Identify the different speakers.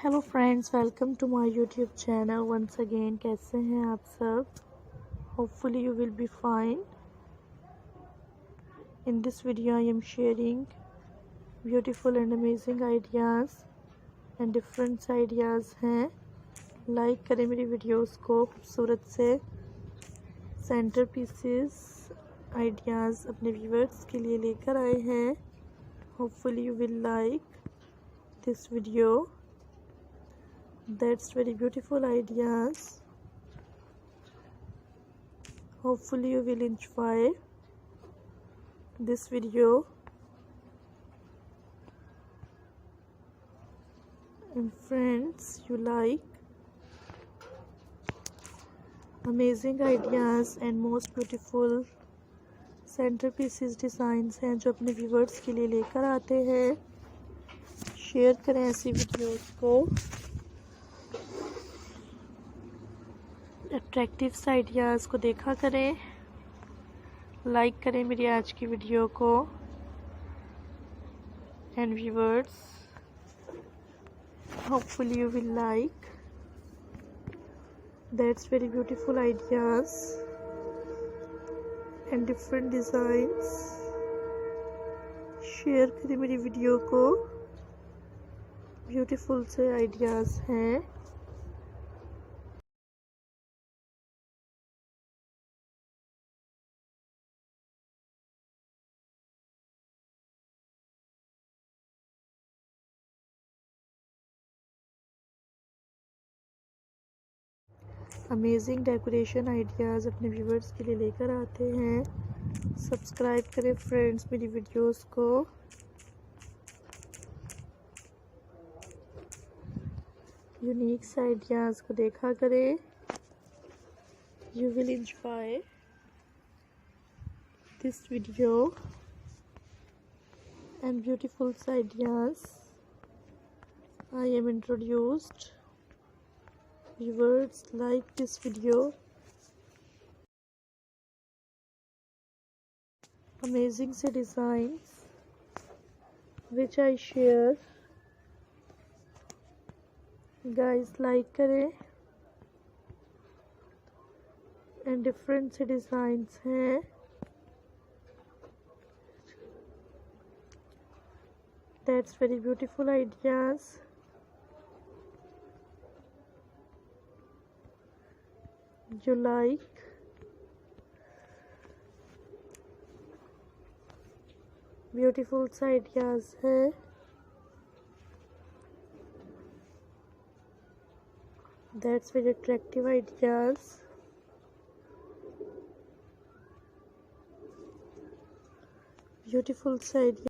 Speaker 1: Hello friends, welcome to my YouTube channel once again. कैसे हैं आप सब? Hopefully you will be fine. In this video I am sharing beautiful and amazing ideas and different ideas हैं। Like करें मेरी videos को। खूबसूरत से सेंटर पीसेस आइडियाज़ अपने व्यूअर्स के लिए लेकर आए हैं। Hopefully you will like this video. That's very beautiful ideas. Hopefully you will enjoy this video. And friends, you like amazing ideas and most beautiful centerpieces designs हैं जो अपने viewers के लिए लेकर आते हैं। शेयर करें ऐसी वीडियोस को। अट्रैक्टिव आइडियाज़ को देखा करें। लाइक करें मेरी आज की वीडियो को। And viewers, hopefully you will like. That's very beautiful ideas and different designs. Share करें मेरी वीडियो को। ब्यूटीफुल से आइडियाज़ हैं। अमेजिंग डेकोरेशन आइडियाज़ अपने व्यूवर्स के लिए लेकर आते हैं। सब्सक्राइब करें फ्रेंड्स मेरी वीडियोस को। यूनिक आइडियाज़ को देखा करें। You will enjoy this video and beautiful ideas I am introduced. Viewers, like this video. Amazing se designs which I share. Guys, like करें। and different से designs हैं। That's very beautiful ideas. You like beautiful ideas है। That's very attractive ideas. Beautiful ideas.